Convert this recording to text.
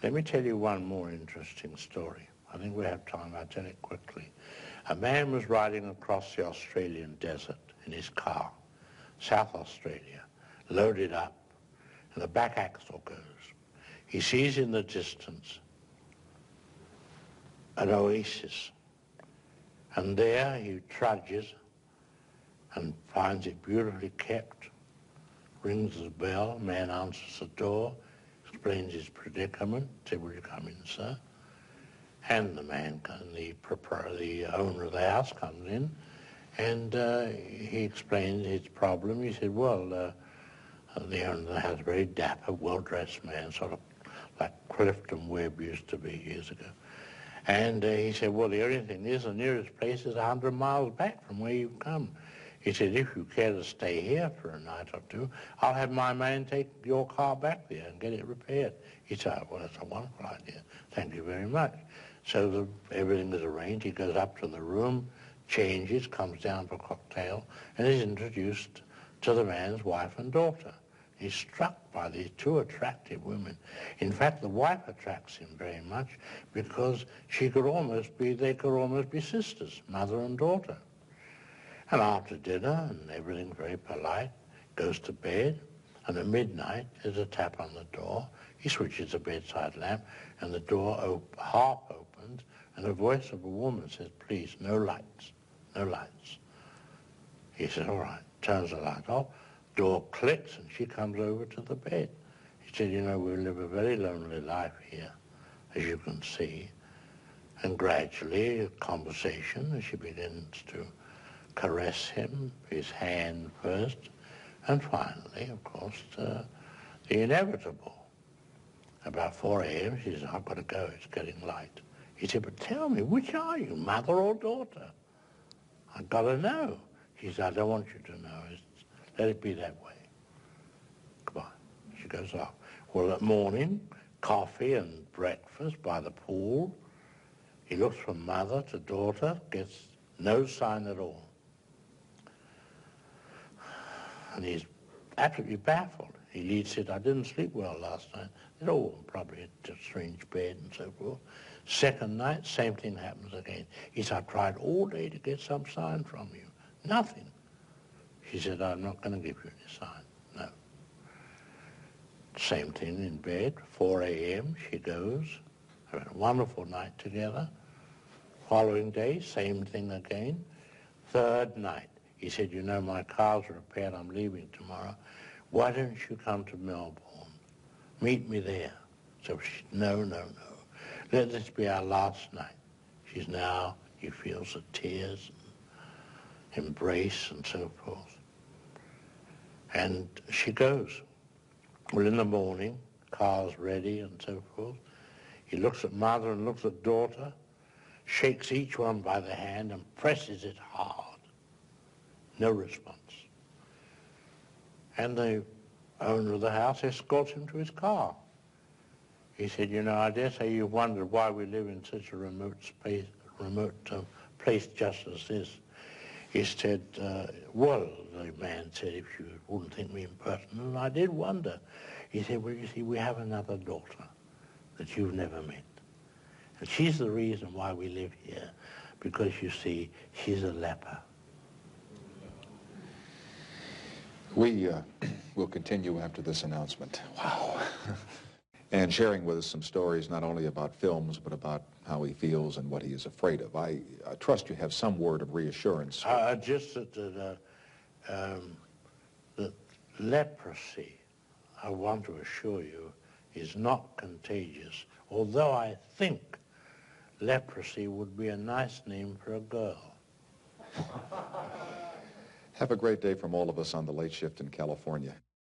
Let me tell you one more interesting story. I think we have time. I'll tell it quickly. A man was riding across the Australian desert in his car, South Australia, loaded up, and the back axle goes. He sees in the distance an oasis, and there he trudges and finds it beautifully kept, rings the bell, man answers the door, explains his predicament, said, "Will you come in, sir?" And the man, the owner of the house comes in, and he explains his problem. He said, well, the owner of the house, a very dapper, well-dressed man, sort of like Clifton Webb used to be years ago. And he said, well, the only thing is the nearest place is 100 miles back from where you've come. He said, if you care to stay here for a night or two, I'll have my man take your car back there and get it repaired. He said, well, that's a wonderful idea. Thank you very much. So everything is arranged. He goes up to the room, changes, comes down for a cocktail, and is introduced to the man's wife and daughter. He's struck by these two attractive women. In fact, the wife attracts him very much because they could almost be sisters, mother and daughter. And after dinner, and everything's very polite, goes to bed, and at midnight there's a tap on the door. He switches the bedside lamp, and the door half opens, and the voice of a woman says, please, no lights, no lights. He says, all right, turns the light off, door clicks, and she comes over to the bed. He said, you know, we live a very lonely life here, as you can see. And gradually, a conversation, as she begins to caress him, his hand first, and finally, of course, the inevitable. About 4 a.m., she said, I've got to go, it's getting light. He said, but tell me, which are you, mother or daughter? I've got to know. She said, I don't want you to know. Let it be that way. Goodbye. She goes off. Well, at morning, coffee and breakfast by the pool. He looks from mother to daughter, gets no sign at all. And he's absolutely baffled. He said, I didn't sleep well last night. They're all probably at a strange bed and so forth. Second night, same thing happens again. He said, I've tried all day to get some sign from you. Nothing. She said, I'm not going to give you any sign. No. Same thing in bed, 4 a.m., she goes. Having a wonderful night together. Following day, same thing again. Third night, he said, you know, my car's repaired, I'm leaving tomorrow. Why don't you come to Melbourne? Meet me there. So she said, no, no, no. Let this be our last night. She's now, he feels the tears, and embrace and so forth. And she goes. Well, in the morning, car's ready and so forth. He looks at mother and looks at daughter, shakes each one by the hand and presses it hard. No response. And the owner of the house escorts him to his car. He said, you know, I dare say you've wondered why we live in such a remote place just as this. He said, well, the man said, if you wouldn't think me impertinent, I did wonder. He said, well, you see, we have another daughter that you've never met. And she's the reason why we live here, because, you see, she's a leper. We will continue after this announcement. Wow. And sharing with us some stories not only about films, but about how he feels and what he is afraid of. I trust you have some word of reassurance. Just that leprosy, I want to assure you, is not contagious, although I think leprosy would be a nice name for a girl. Have a great day from all of us on the late shift in California.